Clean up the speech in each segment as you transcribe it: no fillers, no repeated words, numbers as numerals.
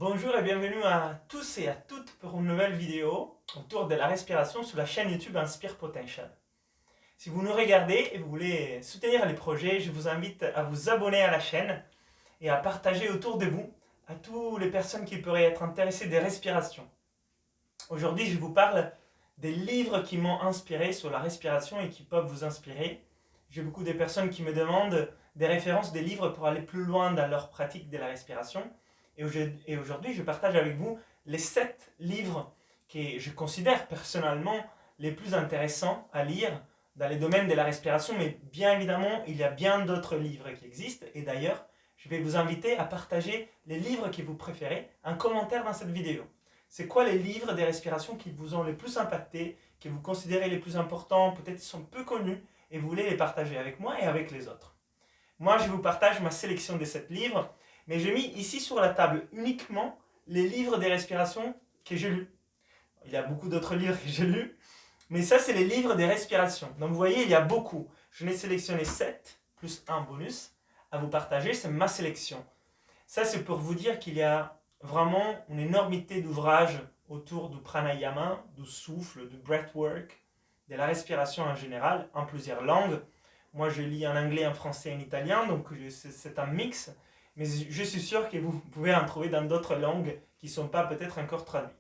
Bonjour et bienvenue à tous et à toutes pour une nouvelle vidéo autour de la respiration sur la chaîne YouTube Inspire Potential. Si vous nous regardez et vous voulez soutenir les projets, je vous invite à vous abonner à la chaîne et à partager autour de vous à toutes les personnes qui pourraient être intéressées des respirations. Aujourd'hui, je vous parle des livres qui m'ont inspiré sur la respiration et qui peuvent vous inspirer. J'ai beaucoup de personnes qui me demandent des références des livres pour aller plus loin dans leur pratique de la respiration. Et aujourd'hui, je partage avec vous les 7 livres que je considère personnellement les plus intéressants à lire dans les domaines de la respiration. Mais bien évidemment, il y a bien d'autres livres qui existent. Et d'ailleurs, je vais vous inviter à partager les livres que vous préférez en commentaire dans cette vidéo. C'est quoi les livres des respirations qui vous ont le plus impacté, que vous considérez les plus importants, peut-être qu'ils sont peu connus, et vous voulez les partager avec moi et avec les autres. Moi, je vous partage ma sélection des 7 livres, mais j'ai mis ici sur la table uniquement les livres des respirations que j'ai lus. Il y a beaucoup d'autres livres que j'ai lus, mais ça, c'est les livres des respirations. Donc, vous voyez, il y a beaucoup. Je n'ai sélectionné 7, plus un bonus, à vous partager. C'est ma sélection. Ça, c'est pour vous dire qu'il y a vraiment une énormité d'ouvrages autour du pranayama, du souffle, du breathwork, de la respiration en général, en plusieurs langues. Moi, je lis en anglais, en français et en italien, donc c'est un mix. Mais je suis sûr que vous pouvez en trouver dans d'autres langues qui ne sont pas peut-être encore traduites.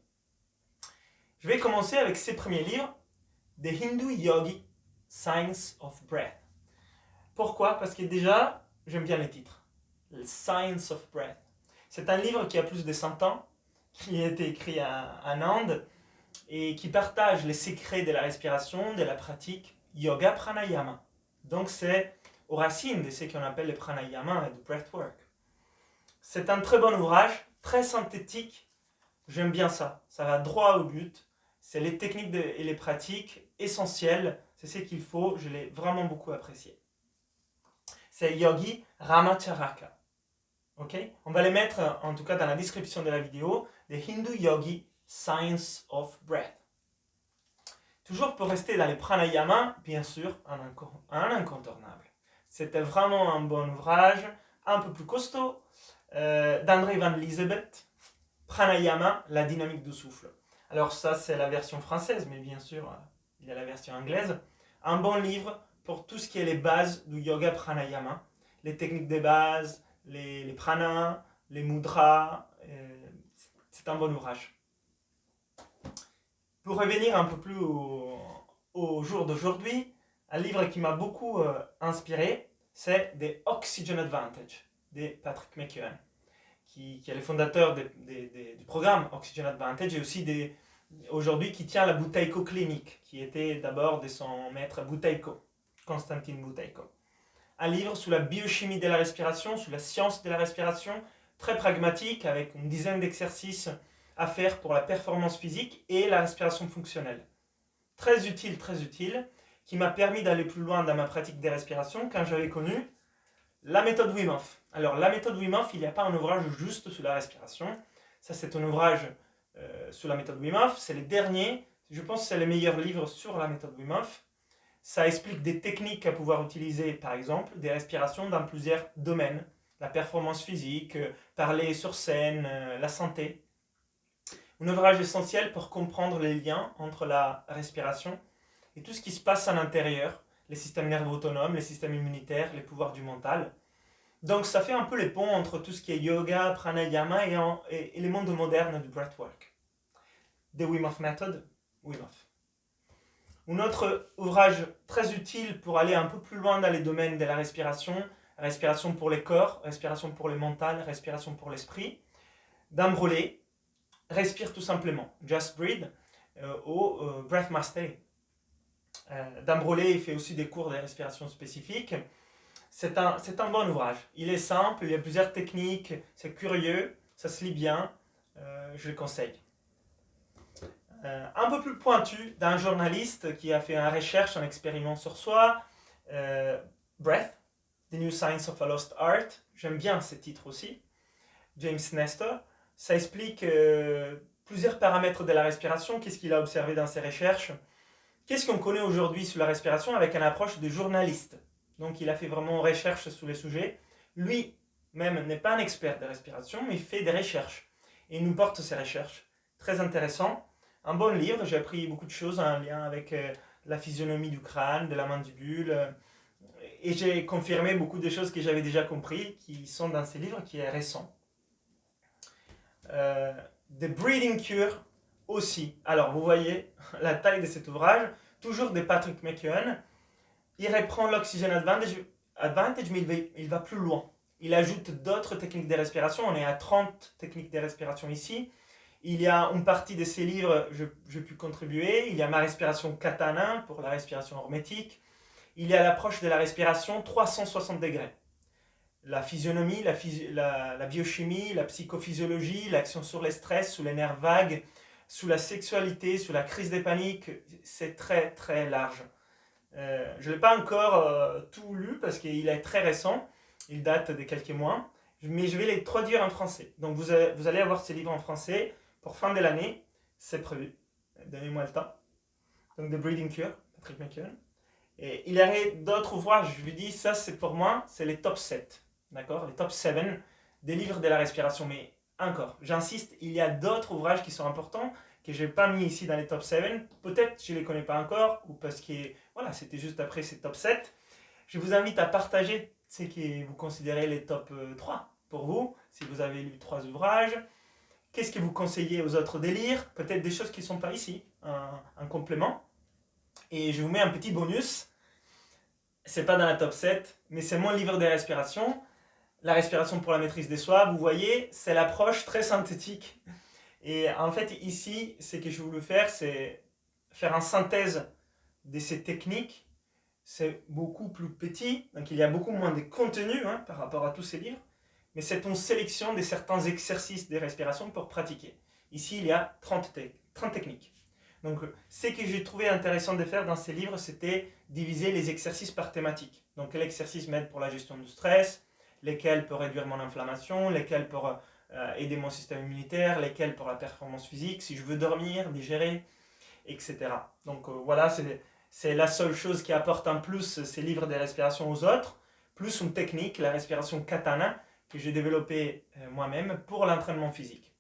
Je vais commencer avec ces premiers livres, The Hindu Yogi, Science of Breath. Pourquoi? Parce que déjà, j'aime bien les titres. The Science of Breath. C'est un livre qui a plus de 100 ans, qui a été écrit en Inde, et qui partage les secrets de la respiration, de la pratique yoga pranayama. Donc c'est aux racines de ce qu'on appelle le pranayama et le breathwork. C'est un très bon ouvrage, très synthétique. J'aime bien ça. Ça va droit au but. C'est les techniques et les pratiques essentielles. C'est ce qu'il faut. Je l'ai vraiment beaucoup apprécié. C'est Yogi Ramacharaka. Okay? On va les mettre en tout cas dans la description de la vidéo. The Hindu Yogi Science of Breath. Toujours pour rester dans les pranayama, bien sûr, un incontournable. C'était vraiment un bon ouvrage, un peu plus costaud, d'André Van Liesebet, Pranayama, la dynamique du souffle. Alors ça, c'est la version française, mais bien sûr, il y a la version anglaise. Un bon livre pour tout ce qui est les bases du yoga pranayama, les techniques de base, les pranas, les mudras. C'est un bon ouvrage. Pour revenir un peu plus au jour d'aujourd'hui, un livre qui m'a beaucoup inspiré, c'est The Oxygen Advantage de Patrick McKeown, qui est le fondateur du programme Oxygen Advantage et aussi aujourd'hui qui tient la Buteyko Clinic, qui était d'abord de son maître Buteyko, Konstantin Buteyko. Un livre sur la biochimie de la respiration, sur la science de la respiration, très pragmatique, avec une dizaine d'exercices à faire pour la performance physique et la respiration fonctionnelle. Très utile, qui m'a permis d'aller plus loin dans ma pratique des respirations quand j'avais connu la méthode Wim Hof. Alors, la méthode Wim Hof, il n'y a pas un ouvrage juste sur la respiration. Ça, c'est un ouvrage sur la méthode Wim Hof. C'est le dernier. Je pense que c'est le meilleur livre sur la méthode Wim Hof. Ça explique des techniques à pouvoir utiliser, par exemple, des respirations dans plusieurs domaines. La performance physique, parler sur scène, la santé. Un ouvrage essentiel pour comprendre les liens entre la respiration et tout ce qui se passe à l'intérieur, les systèmes nerveux autonomes, les systèmes immunitaires, les pouvoirs du mental. Donc ça fait un peu les ponts entre tout ce qui est yoga, pranayama et les mondes modernes du breathwork. The Wim Hof Method, Wim Hof. Un autre ouvrage très utile pour aller un peu plus loin dans les domaines de la respiration pour les corps, respiration pour le mental, respiration pour l'esprit, d'Ambrolé, Respire tout simplement, Just Breathe, au Breath Mastery. D'Ambrolé, il fait aussi des cours de respiration spécifiques. C'est un bon ouvrage. Il est simple, il y a plusieurs techniques, c'est curieux, ça se lit bien, je le conseille. Un peu plus pointu d'un journaliste qui a fait une recherche, un expériment sur soi, Breath, The New Science of a Lost Art. J'aime bien ces titres aussi. James Nestor. Ça explique plusieurs paramètres de la respiration, qu'est-ce qu'il a observé dans ses recherches, qu'est-ce qu'on connaît aujourd'hui sur la respiration avec une approche de journaliste. Donc il a fait vraiment une recherche sur les sujets. Lui-même n'est pas un expert de respiration, mais il fait des recherches. et il nous porte ses recherches. Très intéressant. Un bon livre, j'ai appris beaucoup de choses en lien avec la physionomie du crâne, de la mandibule, et j'ai confirmé beaucoup de choses que j'avais déjà compris, qui sont dans ce livre qui est récent. The Breeding Cure aussi. Alors, vous voyez la taille de cet ouvrage, toujours de Patrick McKeown. Il reprend l'Oxygen Advantage, mais il va plus loin. Il ajoute d'autres techniques de respiration. On est à 30 techniques de respiration ici. Il y a une partie de ces livres, j'ai pu contribuer. Il y a ma respiration katana pour la respiration hermétique. Il y a l'approche de la respiration 360 degrés. La physionomie, la biochimie, la psychophysiologie, l'action sur les stress, sur les nerfs vagues, sur la sexualité, sur la crise de panique, c'est très très large. Je ne l'ai pas encore tout lu parce qu'il est très récent, il date de quelques mois, mais je vais les traduire en français. Donc vous allez avoir ces livres en français pour fin de l'année, c'est prévu. Donnez-moi le temps. Donc The Breeding Cure, Patrick McKeown. Et il y aurait d'autres ouvrages, je vous dis, ça c'est pour moi, c'est les top 7. D'accord? Les top 7 des livres de la respiration. Mais encore, j'insiste, il y a d'autres ouvrages qui sont importants que je n'ai pas mis ici dans les top 7. Peut-être je ne les connais pas encore, ou parce que voilà, c'était juste après ces top 7. Je vous invite à partager ce que vous considérez les top 3 pour vous, si vous avez lu 3 ouvrages. Qu'est-ce que vous conseillez aux autres de lire? Peut-être des choses qui ne sont pas ici, un complément. Et je vous mets un petit bonus. C'est pas dans la top 7, mais c'est mon livre de respiration. La respiration pour la maîtrise des soi, vous voyez, c'est l'approche très synthétique. Et en fait, ici, ce que je voulais faire, c'est faire une synthèse de ces techniques. C'est beaucoup plus petit, donc il y a beaucoup moins de contenu par rapport à tous ces livres, mais c'est une sélection de certains exercices de respiration pour pratiquer. Ici, il y a 30 techniques. Donc, ce que j'ai trouvé intéressant de faire dans ces livres, c'était diviser les exercices par thématique. Donc, quel exercice m'aide pour la gestion du stress, lesquels pour réduire mon inflammation, lesquels pour aider mon système immunitaire, lesquels pour la performance physique, si je veux dormir, digérer, etc. Donc, voilà, c'est la seule chose qui apporte en plus ces livres de respiration aux autres, plus une technique, la respiration katana, que j'ai développée moi-même pour l'entraînement physique.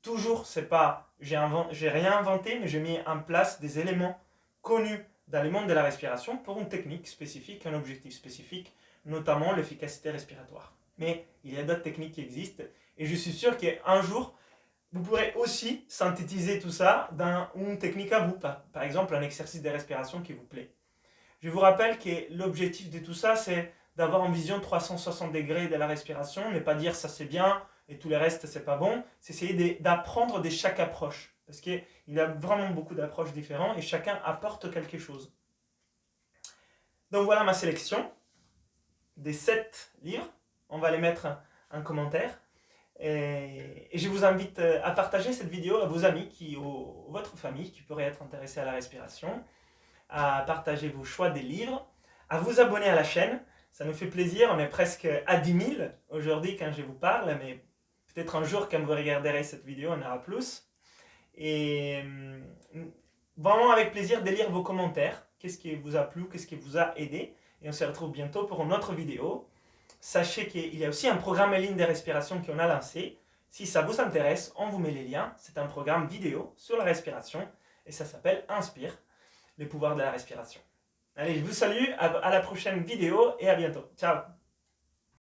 Toujours, c'est pas, j'ai rien inventé, mais j'ai mis en place des éléments connus dans le monde de la respiration pour une technique spécifique, un objectif spécifique, notamment l'efficacité respiratoire. Mais il y a d'autres techniques qui existent, et je suis sûr qu'un jour, vous pourrez aussi synthétiser tout ça dans une technique à vous, par exemple un exercice de respiration qui vous plaît. Je vous rappelle que l'objectif de tout ça, c'est d'avoir une vision 360 degrés de la respiration, ne pas dire ça c'est bien et tout le reste c'est pas bon, c'est essayer d'apprendre de chaque approche, parce qu'il y a vraiment beaucoup d'approches différentes et chacun apporte quelque chose. Donc voilà ma sélection des 7 livres, on va les mettre en commentaire. Et je vous invite à partager cette vidéo à vos amis, votre famille qui pourrait être intéressée à la respiration, à partager vos choix des livres, à vous abonner à la chaîne. Ça nous fait plaisir, on est presque à 10 000 aujourd'hui quand je vous parle, mais peut-être un jour quand vous regarderez cette vidéo, on aura plus. Et vraiment avec plaisir de lire vos commentaires, qu'est-ce qui vous a plu, qu'est-ce qui vous a aidé. Et on se retrouve bientôt pour une autre vidéo. Sachez qu'il y a aussi un programme en ligne de respiration qu'on a lancé. Si ça vous intéresse, on vous met les liens. C'est un programme vidéo sur la respiration et ça s'appelle Inspire, les pouvoirs de la respiration. Allez, je vous salue, à la prochaine vidéo et à bientôt. Ciao!